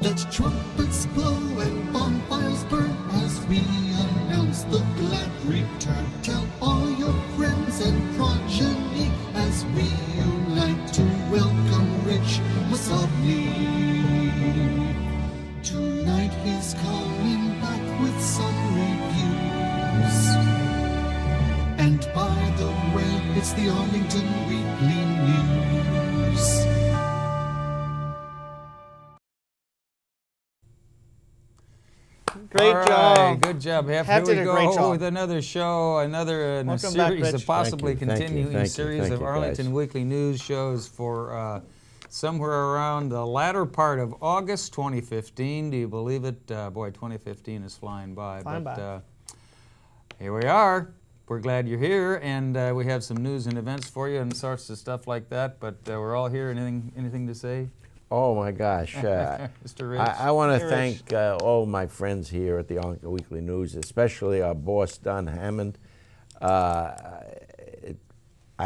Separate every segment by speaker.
Speaker 1: Let trumpets blow and bonfires burn as we announce the glad return. Tell all your friends and progeny as we unite to welcome rich Massabny. Tonight he's coming back with some reviews. And by the way, it's the Arlington Weekly News.
Speaker 2: Great job.
Speaker 3: Good job, Hef.
Speaker 2: Hef
Speaker 3: Here
Speaker 2: did
Speaker 3: we
Speaker 2: a great
Speaker 3: go
Speaker 2: job.
Speaker 3: with another show, another in a
Speaker 2: Welcome back,
Speaker 3: series,
Speaker 2: Rich.
Speaker 3: a possibly
Speaker 4: Thank you,
Speaker 3: continuing series
Speaker 4: thank
Speaker 3: of
Speaker 4: you,
Speaker 3: Arlington
Speaker 4: guys.
Speaker 3: Weekly News shows for somewhere around the latter part of August 2015. Do you believe it? Boy, 2015 is flying by.
Speaker 2: Flying by.
Speaker 3: Here we are. We're glad you're here, and we have some news and events for you and sorts of stuff like that, but we're all here. Anything to say?
Speaker 4: Oh my gosh.
Speaker 3: Mr. Rich?
Speaker 4: I want to
Speaker 2: Hey, Rich.
Speaker 4: thank all my friends here at the Arlington Weekly News, especially our boss, Don Hammond. I've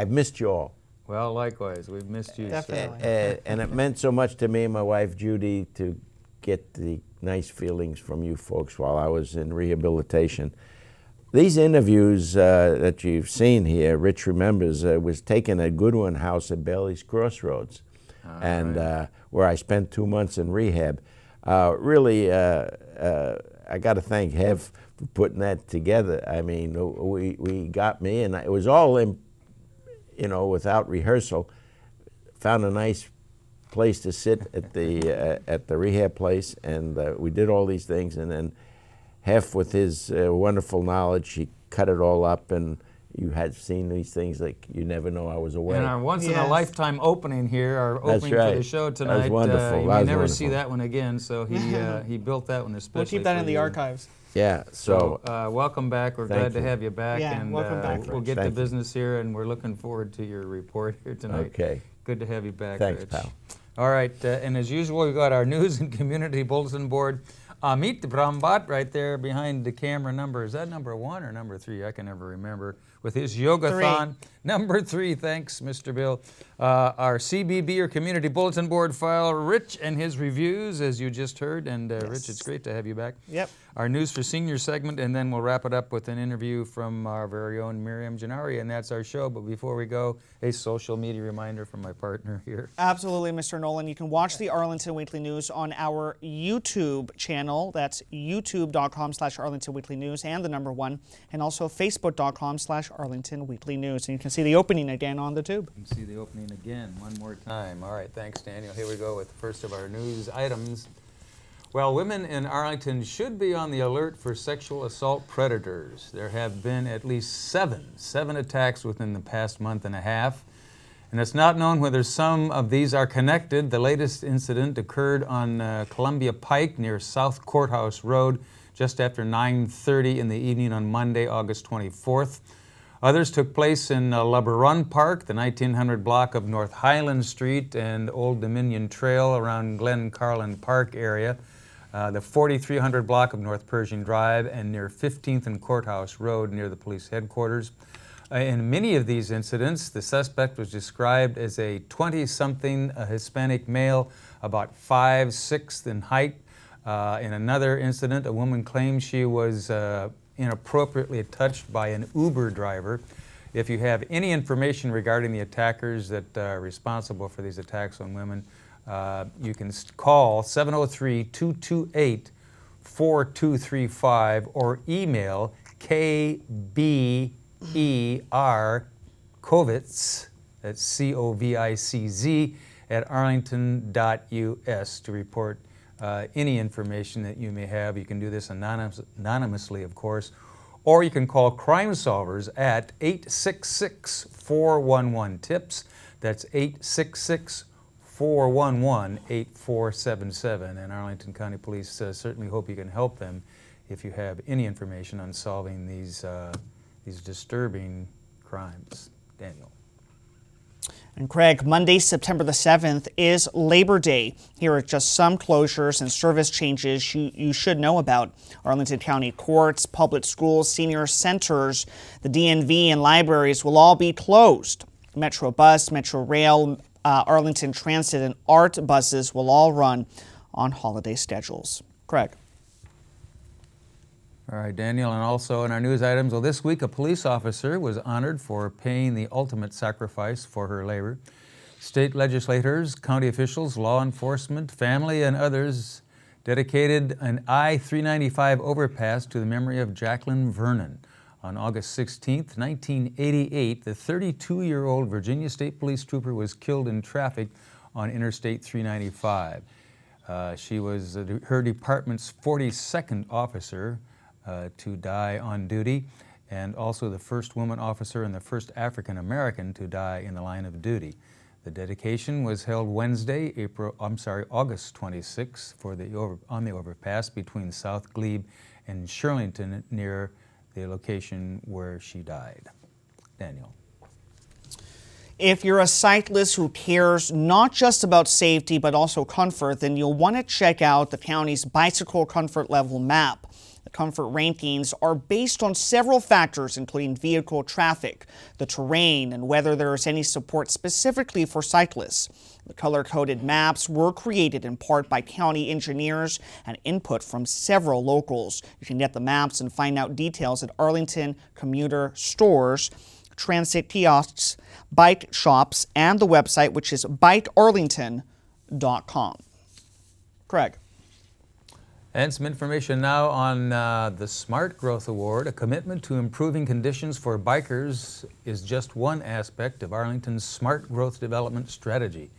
Speaker 4: missed you all.
Speaker 3: Well, likewise. We've missed you,
Speaker 2: Definitely.
Speaker 3: sir.
Speaker 4: And it meant so much to me and my wife, Judy, to get the nice feelings from you folks while I was in rehabilitation. These interviews that you've seen here, Rich remembers, was taken at Goodwin House at Bailey's Crossroads, where I spent 2 months in rehab. Really, I got to thank Hev for putting that together. I mean, we got me, and it was all in, without rehearsal. Found a nice place to sit at the rehab place, and we did all these things, and then Hef, with his wonderful knowledge, he cut it all up, and you had seen these things like you never know I was away.
Speaker 3: And our once-in-a-lifetime opening here, our
Speaker 4: That's
Speaker 3: opening
Speaker 4: right.
Speaker 3: for the show
Speaker 4: That was
Speaker 3: tonight,
Speaker 4: wonderful.
Speaker 3: you
Speaker 4: That
Speaker 3: may
Speaker 4: was
Speaker 3: never see
Speaker 4: wonderful.
Speaker 3: that one again, so he built that one especially
Speaker 2: We'll keep that
Speaker 3: for
Speaker 2: in the
Speaker 3: you.
Speaker 2: archives.
Speaker 4: Yeah,
Speaker 3: So
Speaker 4: so
Speaker 3: welcome back. We're
Speaker 4: Thank
Speaker 3: glad to
Speaker 4: you.
Speaker 3: have you back,
Speaker 2: Yeah,
Speaker 3: and
Speaker 2: welcome back,
Speaker 3: we'll
Speaker 2: Rich.
Speaker 3: get to
Speaker 4: Thank you.
Speaker 3: business here, and we're looking forward to your report here tonight.
Speaker 4: Okay.
Speaker 3: Good to have you back,
Speaker 4: Thanks,
Speaker 3: Rich.
Speaker 4: pal.
Speaker 3: All right, and as usual, we've got our news and community bulletin board. Amit Brahmbhatt right there behind the camera number. Is that number 1 or number 3? I can never remember. With his Yogathon. Number 3, thanks, Mr. Bill. Our CBB or Community Bulletin Board file, Rich and his reviews, as you just heard. And Rich, it's great to have you back.
Speaker 2: Yep.
Speaker 3: Our News for Seniors segment, and then we'll wrap it up with an interview from our very own Miriam Gennari, and that's our show. But before we go, a social media reminder from my partner here.
Speaker 2: Absolutely, Mr. Nolan. You can watch the Arlington Weekly News on our YouTube channel. That's youtube.com/Arlington Weekly News and the number 1, and also facebook.com/Arlington Weekly News. And you can see the opening again on the tube.
Speaker 3: You can see the opening again one more time. All right, thanks, Daniel. Here we go with the first of our news items. Well, women in Arlington should be on the alert for sexual assault predators. There have been at least seven attacks within the past month and a half, and it's not known whether some of these are connected. The latest incident occurred on Columbia Pike near South Courthouse Road just after 9:30 in the evening on Monday, August 24th. Others took place in LeBaron Park, the 1900 block of North Highland Street and Old Dominion Trail around Glen Carlin Park area, the 4300 block of North Pershing Drive, and near 15th and Courthouse Road near the police headquarters. In many of these incidents, the suspect was described as a 20-something Hispanic male, about 5'6" in height. In another incident, a woman claimed she was inappropriately touched by an Uber driver. If you have any information regarding the attackers that are responsible for these attacks on women, you can call 703-228-4235 or email kberkovitz, that's C-O-V-I-C-Z, at arlington.us to report any information that you may have. You can do this anonymously, of course, or you can call Crime Solvers at 866-411-TIPS. That's 866-411-8477. And Arlington County Police certainly hope you can help them if you have any information on solving these disturbing crimes. Daniel.
Speaker 2: And Craig, Monday, September the 7th is Labor Day. Here are just some closures and service changes you should know about. Arlington County courts, public schools, senior centers, the DNV and libraries will all be closed. Metro Bus, Metro Rail, Arlington Transit and ART buses will all run on holiday schedules. Craig.
Speaker 3: All right, Daniel, and also in our news items, well, this week a police officer was honored for paying the ultimate sacrifice for her labor. State legislators, county officials, law enforcement, family, and others dedicated an I-395 overpass to the memory of Jacqueline Vernon. On August 16, 1988, the 32-year-old Virginia State Police trooper was killed in traffic on Interstate 395. She was her department's 42nd officer to die on duty, and also the first woman officer and the first African American to die in the line of duty. The dedication was held Wednesday, August 26, on the overpass between South Glebe and Shirlington, near the location where she died. Daniel.
Speaker 2: If you're a cyclist who cares not just about safety but also comfort, then you'll want to check out the county's bicycle comfort level map. The comfort rankings are based on several factors, including vehicle traffic, the terrain, and whether there is any support specifically for cyclists. The color-coded maps were created in part by county engineers and input from several locals. You can get the maps and find out details at Arlington commuter stores, transit kiosks, bike shops, and the website, which is bikearlington.com. Craig.
Speaker 3: And some information now on the Smart Growth Award. A commitment to improving conditions for bikers is just one aspect of Arlington's Smart Growth Development Strategy.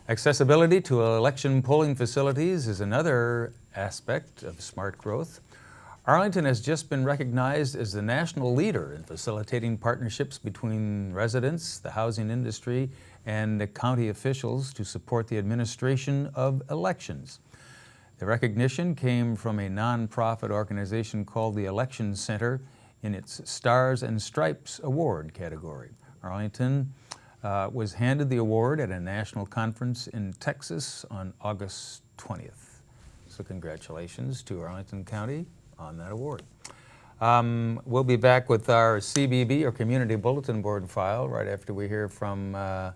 Speaker 3: Accessibility to election polling facilities is another aspect of Smart Growth. Arlington has just been recognized as the national leader in facilitating partnerships between residents, the housing industry, and the county officials to support the administration of elections. The recognition came from a nonprofit organization called the Election Center in its Stars and Stripes Award category. Arlington was handed the award at a national conference in Texas on August 20th. So congratulations to Arlington County on that award. We'll be back with our CBB, or Community Bulletin Board file, right after we hear from the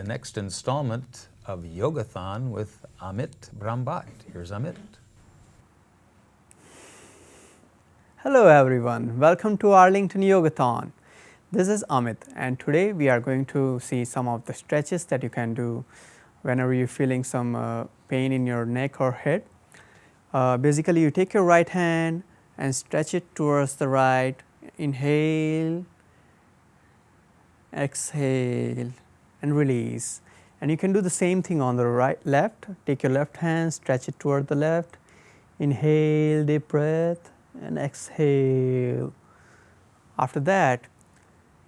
Speaker 3: next installment of Yogathon with Amit Brahmbhatt. Here's Amit.
Speaker 5: Hello everyone, welcome to Arlington Yogathon. This is Amit, and today we are going to see some of the stretches that you can do whenever you're feeling some pain in your neck or head. Basically, you take your right hand and stretch it towards the right. Inhale, exhale, and release. And you can do the same thing on the left. Take your left hand, stretch it toward the left. Inhale, deep breath, and exhale. After that,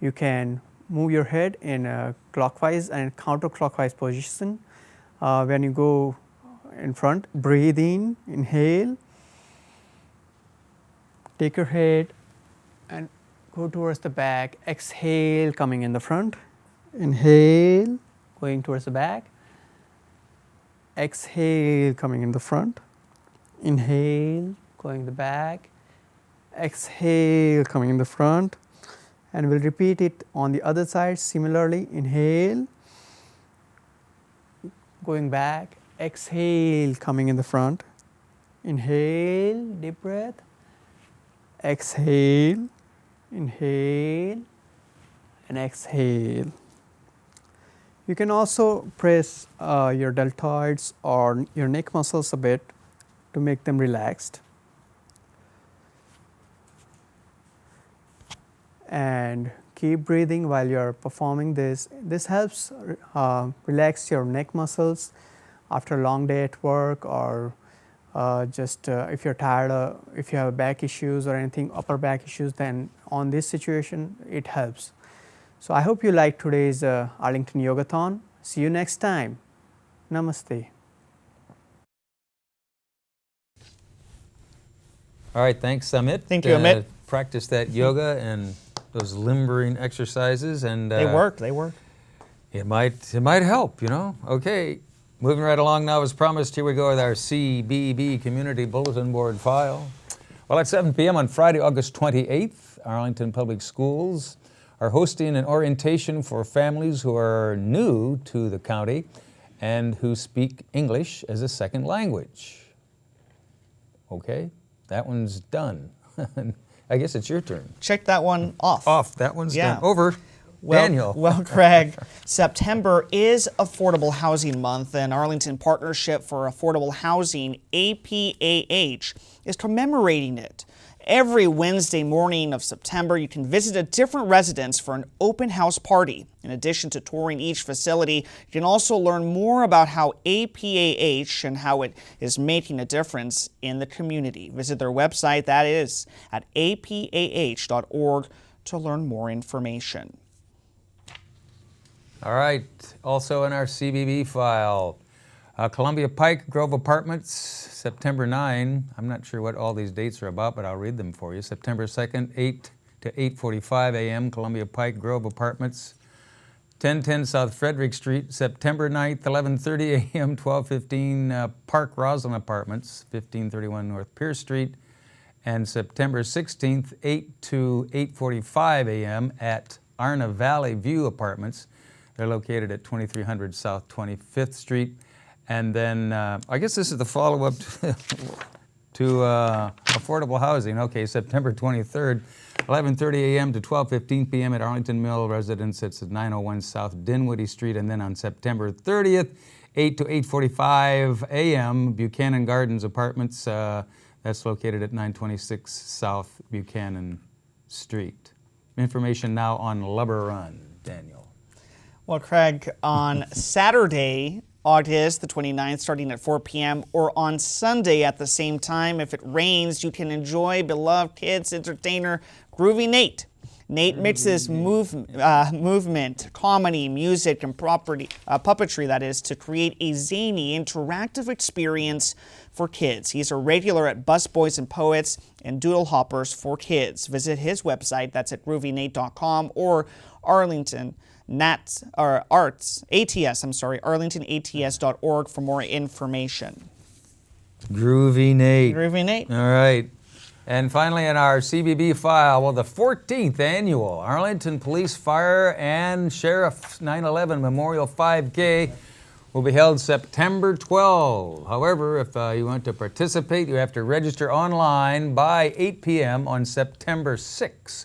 Speaker 5: you can move your head in a clockwise and counterclockwise position. When you go in front, breathe in, inhale. Take your head and go towards the back. Exhale, coming in the front. Inhale, going towards the back. Exhale, coming in the front. Inhale, going the back. Exhale, coming in the front. And we'll repeat it on the other side similarly. Inhale, going back. Exhale, coming in the front. Inhale, deep breath. Exhale, inhale, and exhale. You can also press your deltoids or your neck muscles a bit to make them relaxed. And keep breathing while you are performing this. This helps relax your neck muscles after a long day at work, or if you're tired, if you have back issues or anything, upper back issues, then on this situation it helps. So I hope you liked today's Arlington Yogathon. See you next time. Namaste.
Speaker 3: All right, thanks, Amit.
Speaker 2: Thank you, Amit.
Speaker 3: Practice that yoga and those limbering exercises, and
Speaker 2: They work.
Speaker 3: It might help, you know. Okay, moving right along now as promised, here we go with our CBB Community Bulletin Board file. Well, at 7 p.m. on Friday, August 28th, Arlington Public Schools are hosting an orientation for families who are new to the county and who speak English as a second language. Okay, that one's done. I guess it's your turn.
Speaker 2: Check that one off.
Speaker 3: Off, that one's
Speaker 2: Yeah.
Speaker 3: done. Over.
Speaker 2: Well,
Speaker 3: Daniel.
Speaker 2: Well, Craig, September is Affordable Housing Month, and Arlington Partnership for Affordable Housing, APAH, is commemorating it. Every Wednesday morning of September, you can visit a different residence for an open house party. In addition to touring each facility, you can also learn more about how APAH and how it is making a difference in the community. Visit their website, that is at apah.org, to learn more information.
Speaker 3: All right, also in our CBB file, Columbia Pike Grove Apartments, September 9. I'm not sure what all these dates are about, but I'll read them for you. September 2nd, 8 to 8:45 a.m., Columbia Pike Grove Apartments, 1010 South Frederick Street. September 9th, 11:30 a.m., 1215 Park Roslyn Apartments, 1531 North Pierce Street. And September 16th, 8 to 8:45 a.m. at Arna Valley View Apartments. They're located at 2300 South 25th Street. And then, I guess this is the follow-up to affordable housing. Okay, September 23rd, 11:30 a.m. to 12:15 p.m. at Arlington Mill Residence. It's at 901 South Dinwiddie Street. And then on September 30th, 8 to 8:45 a.m., Buchanan Gardens Apartments. That's located at 926 South Buchanan Street. Information now on Lubber Run. Daniel.
Speaker 2: Well, Craig, on Saturday, August the 29th, starting at 4 p.m., or on Sunday at the same time, if it rains, you can enjoy beloved kids entertainer Groovy Nate. Nate mixes movement, comedy, music, and puppetry, that is, to create a zany, interactive experience for kids. He's a regular at Busboys and Poets and Doodle Hoppers for Kids. Visit his website, that's at groovynate.com, or arlingtonats.org for more information.
Speaker 3: Groovy Nate.
Speaker 2: Groovy Nate.
Speaker 3: All right. And finally in our CBB file, well, the 14th annual Arlington Police, Fire, and Sheriff 9/11 Memorial 5K will be held September 12. However, if you want to participate, you have to register online by 8 p.m. on September 6.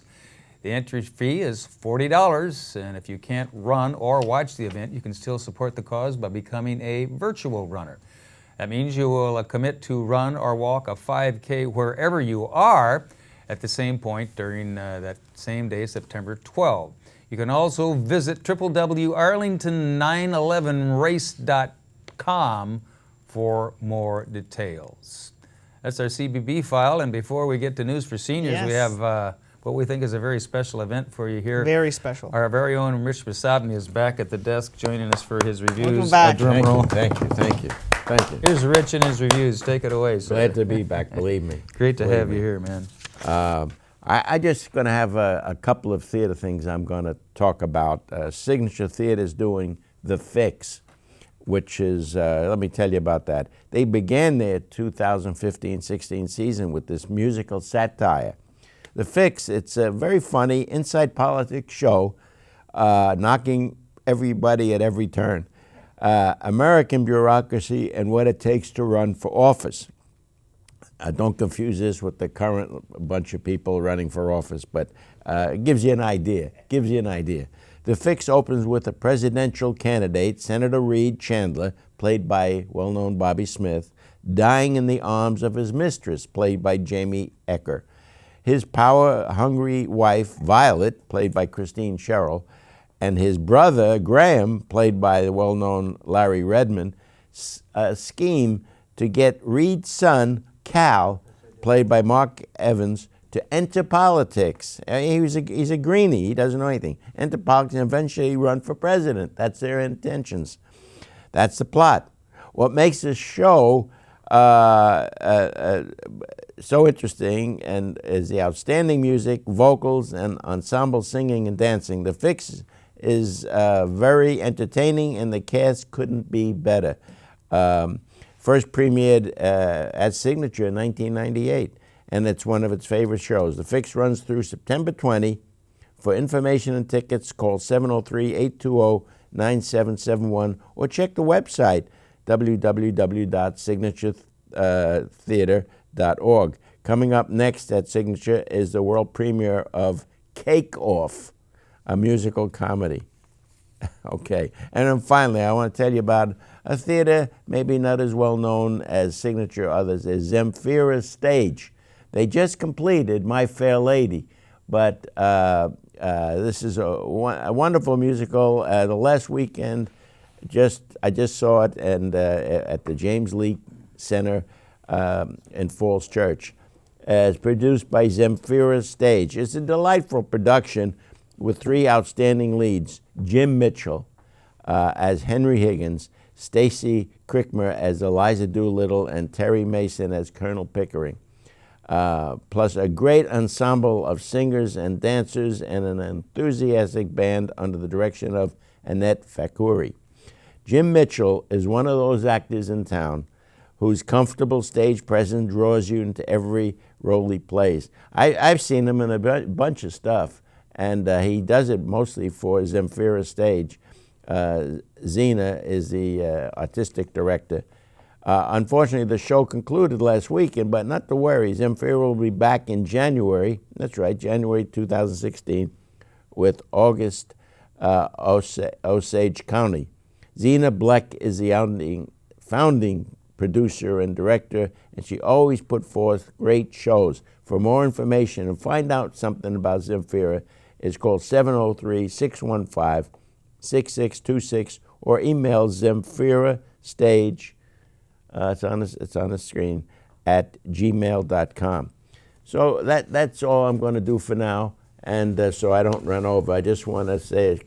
Speaker 3: The entry fee is $40, and if you can't run or watch the event, you can still support the cause by becoming a virtual runner. That means you will commit to run or walk a 5K wherever you are at the same point during that same day, September 12. You can also visit www.arlington911race.com for more details. That's our CBB file, and before we get to news for seniors,
Speaker 2: Yes.
Speaker 3: we have what we think is a very special event for you here.
Speaker 2: Very special.
Speaker 3: Our very own Rich Massabny is back at the desk joining us for his reviews.
Speaker 2: Welcome back.
Speaker 3: A drum roll.
Speaker 4: Thank you.
Speaker 3: Here's Rich and his reviews. Take it away, sir.
Speaker 4: Glad to be back, believe me.
Speaker 3: Great to
Speaker 4: Believe
Speaker 3: have
Speaker 4: me.
Speaker 3: you here, man.
Speaker 4: I just going to have a couple of theater things I'm going to talk about. Signature Theater's doing The Fix, which is, let me tell you about that. They began their 2015-16 season with this musical satire. The Fix, it's a very funny inside politics show, knocking everybody at every turn. American bureaucracy and what it takes to run for office. Don't confuse this with the current bunch of people running for office, but it gives you an idea. The Fix opens with a presidential candidate, Senator Reed Chandler, played by well-known Bobby Smith, dying in the arms of his mistress, played by Jamie Ecker. His power-hungry wife, Violet, played by Christine Sherrill, and his brother, Graham, played by the well-known Larry Redmond, scheme to get Reed's son, Cal, played by Mark Evans, to enter politics. He's a greenie, he doesn't know anything. Enter politics and eventually run for president. That's their intentions. That's the plot. What makes this show so interesting and is the outstanding music, vocals, and ensemble singing and dancing. The Fix is very entertaining, and the cast couldn't be better. First premiered at Signature in 1998, and it's one of its favorite shows. The Fix runs through September 20. For information and tickets, call 9771, or check the website, www.signaturetheater.org. Coming up next at Signature is the world premiere of Cake Off, a musical comedy. Okay, and then finally, I want to tell you about a theater maybe not as well known as Signature or others, is Zemfira Stage. They just completed My Fair Lady, but this is a wonderful musical. The last weekend, I just saw it and at the James Lee Center in Falls Church. It's produced by Zemfira Stage. It's a delightful production with three outstanding leads: Jim Mitchell as Henry Higgins, Stacy Crickmer as Eliza Doolittle, and Terry Mason as Colonel Pickering. Plus a great ensemble of singers and dancers and an enthusiastic band under the direction of Annette Fakuri. Jim Mitchell is one of those actors in town whose comfortable stage presence draws you into every role he plays. I've seen him in a bunch of stuff, and he does it mostly for Zemfira Stage. Zena is the artistic director. Unfortunately, the show concluded last weekend, but not to worry. Zemfira will be back in January, that's right, January 2016, with August Osage County. Zena Bleck is the founding producer and director, and she always put forth great shows. For more information and find out something about Zemfira, it's called 703-615-6626 or email zemfirastage, it's on the screen, at gmail.com. So that's all I'm going to do for now, and so I don't run over. I just want to say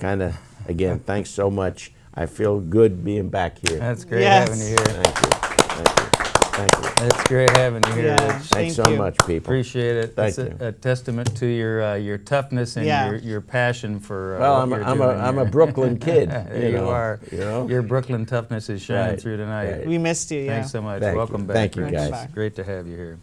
Speaker 4: again, thanks so much. I feel good being back here.
Speaker 3: That's great
Speaker 2: Yes.
Speaker 3: having you here.
Speaker 4: Thank you.
Speaker 3: It's great having you here.
Speaker 2: Yeah.
Speaker 3: Rich.
Speaker 4: Thanks so
Speaker 2: Thank you.
Speaker 4: much, people.
Speaker 3: Appreciate it.
Speaker 4: Thank
Speaker 3: It's
Speaker 4: you.
Speaker 3: a testament to your toughness and
Speaker 2: Yeah.
Speaker 3: your passion for
Speaker 4: Well,
Speaker 3: what you're
Speaker 4: I'm
Speaker 3: doing
Speaker 4: a
Speaker 3: here.
Speaker 4: Brooklyn kid.
Speaker 3: You are.
Speaker 4: You know?
Speaker 3: Your Brooklyn toughness is shining
Speaker 4: Right,
Speaker 3: through tonight.
Speaker 4: right.
Speaker 2: We missed you, yeah.
Speaker 3: Thanks so much.
Speaker 4: Thank you.
Speaker 3: Welcome back.
Speaker 4: Thank you,
Speaker 3: Rich.
Speaker 4: guys.
Speaker 2: Back.
Speaker 3: Great to have you here.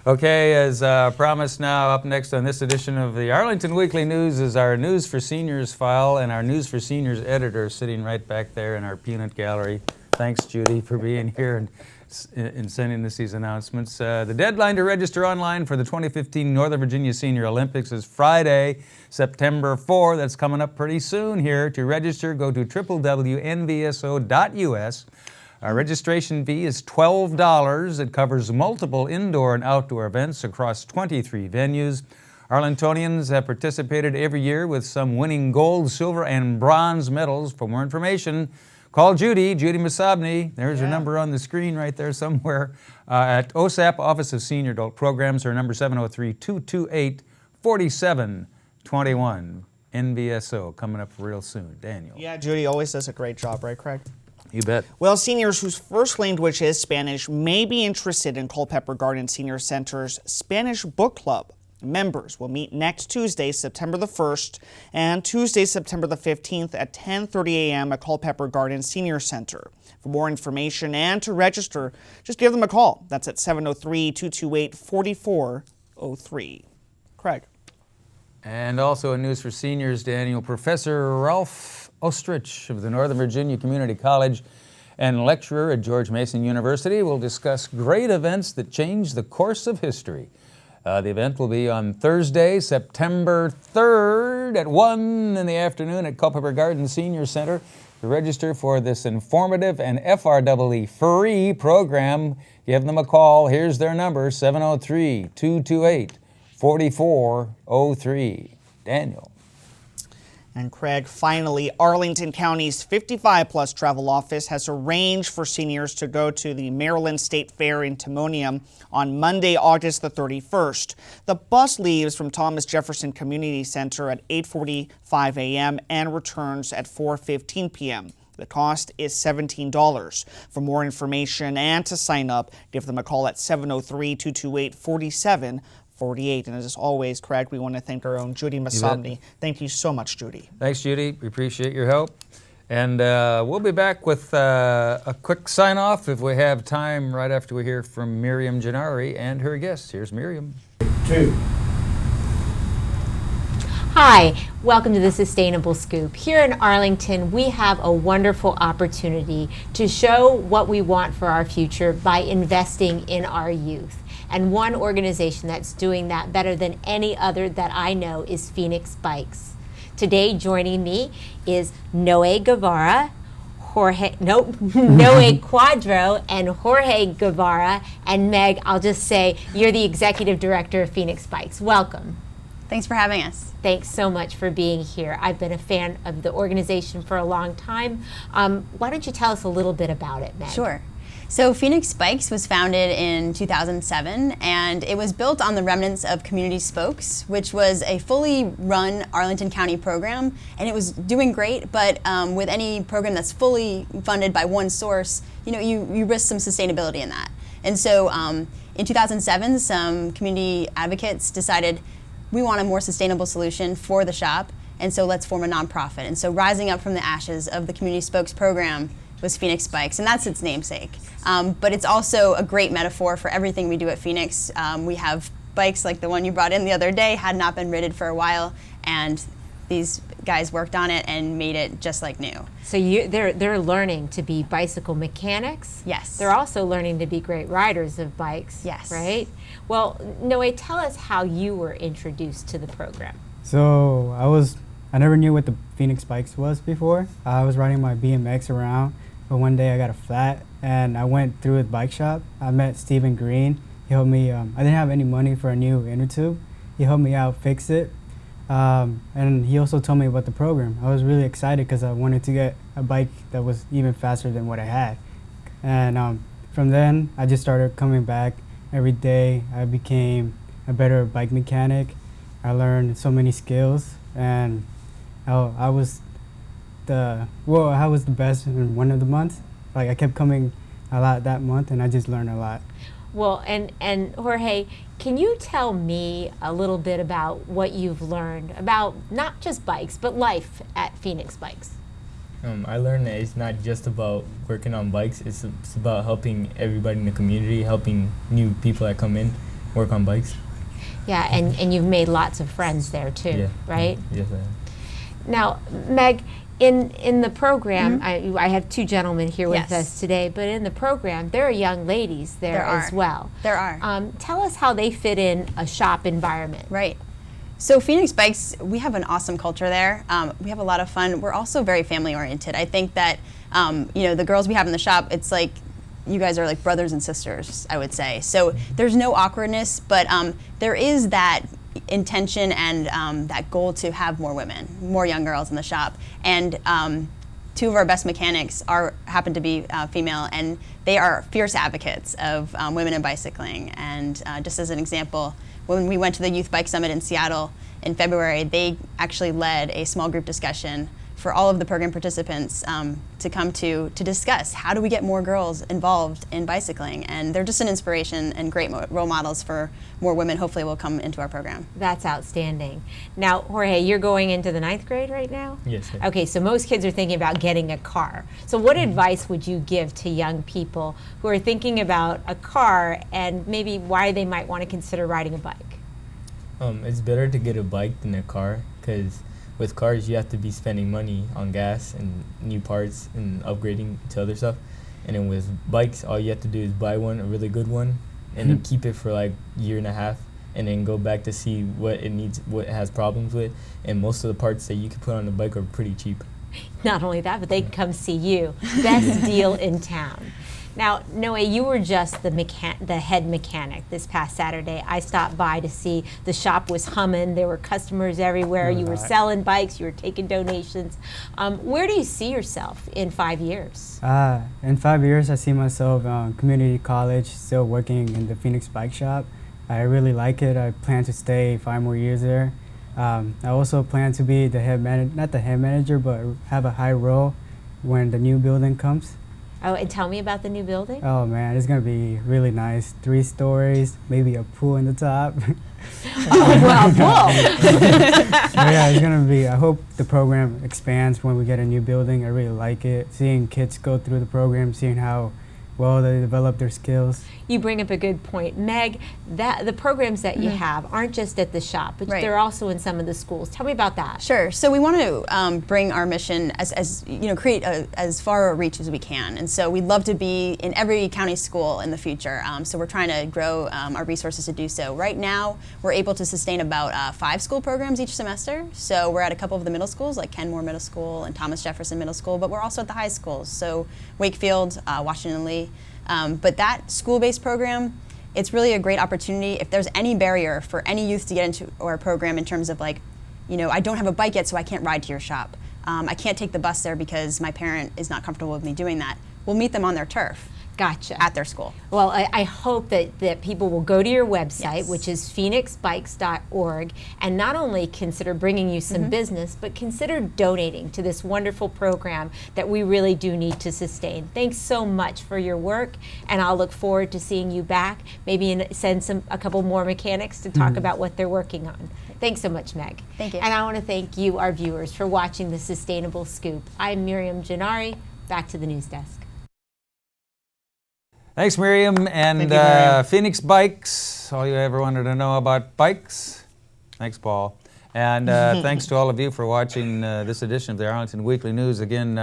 Speaker 3: Okay, as promised, now up next on this edition of the Arlington Weekly News is our News for Seniors file, and our News for Seniors editor sitting right back there in our peanut gallery. Thanks, Judy, for being here and sending us these announcements. The deadline to register online for the 2015 Northern Virginia Senior Olympics is Friday, September 4. That's coming up pretty soon here. To register, go to www.nvso.us. Our registration fee is $12. It covers multiple indoor and outdoor events across 23 venues. Arlingtonians have participated every year with some winning gold, silver, and bronze medals. For more information, call Judy Massabny. There's her number on the screen right there somewhere. At OSAP, Office of Senior Adult Programs, her number 703-228-4721. NVSO coming up real soon. Daniel.
Speaker 2: Yeah, Judy always does a great job, right, Craig?
Speaker 3: You bet.
Speaker 2: Well, seniors whose first language is Spanish may be interested in Culpeper Garden Senior Center's Spanish Book Club. Members will meet next Tuesday, September the 1st, and Tuesday, September the 15th at 10:30 a.m. at Culpeper Garden Senior Center. For more information and to register, just give them a call. That's at 703-228-4403. Craig.
Speaker 3: And also in News for Seniors, Daniel, Professor Ralph Ostrich of the Northern Virginia Community College and lecturer at George Mason University will discuss great events that change the course of history. The event will be on Thursday, September 3rd at 1 in the afternoon at Culpeper Garden Senior Center. To register for this informative and FREE free program, give them a call. Here's their number, 703-228-4403. Daniel.
Speaker 2: And Craig, finally, Arlington County's 55-plus travel office has arranged for seniors to go to the Maryland State Fair in Timonium on Monday, August the 31st. The bus leaves from Thomas Jefferson Community Center at 8:45 a.m. and returns at 4:15 p.m. The cost is $17. For more information and to sign up, give them a call at 703-228-4748. And as always, Craig, we want to thank our own Judy Massabny. Thank you so much, Judy.
Speaker 3: Thanks, Judy. We appreciate your help. And we'll be back with a quick sign-off if we have time right after we hear from Miriam Gennari and her guests. Here's Miriam.
Speaker 4: 2.
Speaker 6: Hi, welcome to the Sustainable Scoop. Here in Arlington, we have a wonderful opportunity to show what we want for our future by investing in our youth. And one organization that's doing that better than any other that I know is Phoenix Bikes. Today joining me is Noe Guevara, Noe Cuadra, and Jorge Guevara. And Meg, I'll just say, you're the executive director of Phoenix Bikes. Welcome.
Speaker 7: Thanks for having us.
Speaker 6: Thanks so much for being here. I've been a fan of the organization for a long time. Why don't you tell us a little bit about it, Meg?
Speaker 7: Sure. So Phoenix Bikes was founded in 2007, and it was built on the remnants of Community Spokes, which was a fully run Arlington County program, and it was doing great, but with any program that's fully funded by one source, you risk some sustainability in that. And so in 2007, some community advocates decided we want a more sustainable solution for the shop, and so let's form a nonprofit. And so rising up from the ashes of the Community Spokes program was Phoenix Bikes, and that's its namesake. But it's also a great metaphor for everything we do at Phoenix. We have bikes like the one you brought in the other day, had not been ridden for a while, and these guys worked on it and made it just like new.
Speaker 6: So they're learning to be bicycle mechanics.
Speaker 7: Yes.
Speaker 6: They're also learning to be great riders of bikes.
Speaker 7: Yes.
Speaker 6: Right? Well, Noe, tell us how you were introduced to the program.
Speaker 5: So I never knew what the Phoenix Bikes was before. I was riding my BMX around, but one day I got a flat and I went through a bike shop. I met Stephen Green. He helped me, I didn't have any money for a new inner tube. He helped me out fix it. And he also told me about the program. I was really excited because I wanted to get a bike that was even faster than what I had. And from then, I just started coming back every day. I became a better bike mechanic. I learned so many skills, and I was the best in one of the months. Like, I kept coming a lot that month, and I just learned a lot.
Speaker 6: Well, and Jorge, can you tell me a little bit about what you've learned about not just bikes, but life at Phoenix Bikes?
Speaker 8: I learned that it's not just about working on bikes, it's about helping everybody in the community, helping new people that come in work on bikes.
Speaker 6: Yeah, and you've made lots of friends there too,
Speaker 8: Yeah.
Speaker 6: right?
Speaker 8: Yes, I have.
Speaker 6: Now, Meg, in the program, I have two gentlemen here with
Speaker 7: Yes.
Speaker 6: us today, but in the program, there are young ladies there as well.
Speaker 7: There are.
Speaker 6: Tell us how they fit in a shop environment.
Speaker 7: Right. So Phoenix Bikes, we have an awesome culture there. We have a lot of fun. We're also very family oriented. I think that the girls we have in the shop, it's like you guys are like brothers and sisters, I would say. So there's no awkwardness, but there is that intention and that goal to have more women, more young girls in the shop. And two of our best mechanics happen to be female, and they are fierce advocates of women in bicycling. And just as an example, when we went to the Youth Bike Summit in Seattle in February, they actually led a small group discussion for all of the program participants to come to discuss how do we get more girls involved in bicycling. And they're just an inspiration and great role models for more women hopefully will come into our program.
Speaker 6: That's outstanding. Now, Jorge, you're going into the 9th grade right now?
Speaker 8: Yes, sir.
Speaker 6: Okay, so most kids are thinking about getting a car. So what advice would you give to young people who are thinking about a car and maybe why they might want to consider riding a bike?
Speaker 8: It's better to get a bike than a car, because with cars you have to be spending money on gas and new parts and upgrading to other stuff. And then with bikes, all you have to do is buy one, a really good one, and then keep it for like a year and a half, and then go back to see what it needs, what it has problems with. And most of the parts that you can put on the bike are pretty cheap.
Speaker 6: Not only that, but they can come see you. Best deal in town. Now, Noe, you were just the head mechanic this past Saturday. I stopped by to see the shop was humming. There were customers everywhere. You were selling bikes. You were taking donations. Where do you see yourself in 5 years?
Speaker 5: In 5 years, I see myself community college, still working in the Phoenix Bike Shop. I really like it. I plan to stay 5 more years there. I also plan to be the not the head manager, but have a high role when the new building comes.
Speaker 6: Oh, and tell me about the new building.
Speaker 5: Oh man, it's gonna be really nice. 3 stories, maybe a pool in the top.
Speaker 6: Oh, well, cool.
Speaker 5: Yeah, it's gonna be, I hope the program expands when we get a new building. I really like it. Seeing kids go through the program, seeing how well, they develop their skills.
Speaker 6: You bring up a good point, Meg. That the programs that you have aren't just at the shop, but
Speaker 7: Right.
Speaker 6: they're also in some of the schools. Tell me about that.
Speaker 7: Sure. So we want to bring our mission as you know, create as far a reach as we can, and so we'd love to be in every county school in the future. So we're trying to grow our resources to do so. Right now, we're able to sustain about 5 school programs each semester. So we're at a couple of the middle schools, like Kenmore Middle School and Thomas Jefferson Middle School, but we're also at the high schools. So Wakefield, Washington Lee. But that school-based program, it's really a great opportunity. If there's any barrier for any youth to get into our program in terms of like, you know, I don't have a bike yet, so I can't ride to your shop. I can't take the bus there because my parent is not comfortable with me doing that. We'll meet them on their turf.
Speaker 6: Gotcha.
Speaker 7: At their school.
Speaker 6: Well, I hope that people will go to your website,
Speaker 7: Yes.
Speaker 6: which is phoenixbikes.org, and not only consider bringing you some business, but consider donating to this wonderful program that we really do need to sustain. Thanks so much for your work, and I'll look forward to seeing you back. Maybe send a couple more mechanics to talk about what they're working on. Thanks so much, Meg.
Speaker 7: Thank you.
Speaker 6: And I want to thank you, our viewers, for watching The Sustainable Scoop. I'm Miriam Gennari. Back to the news desk.
Speaker 3: Thanks, Miriam. And
Speaker 2: Thank you, Miriam.
Speaker 3: Phoenix Bikes, all you ever wanted to know about bikes. Thanks, Paul. And thanks to all of you for watching this edition of the Arlington Weekly News. Again,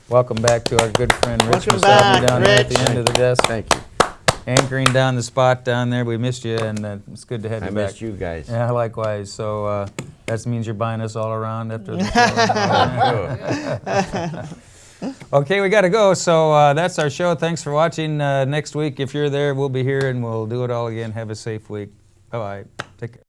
Speaker 3: welcome back to our good friend Rich
Speaker 2: Welcome
Speaker 3: Massabny
Speaker 2: back,
Speaker 3: down there at the
Speaker 2: Rich.
Speaker 3: end of the desk.
Speaker 4: Thank you.
Speaker 3: Anchoring down the spot down there. We missed you, and it's good to have you
Speaker 4: I
Speaker 3: back.
Speaker 4: missed you guys.
Speaker 3: Yeah, likewise. So that means you're buying us all around after the show. Okay, we got to go. So that's our show. Thanks for watching. Next week, if you're there, we'll be here and we'll do it all again. Have a safe week. Bye-bye. Take care.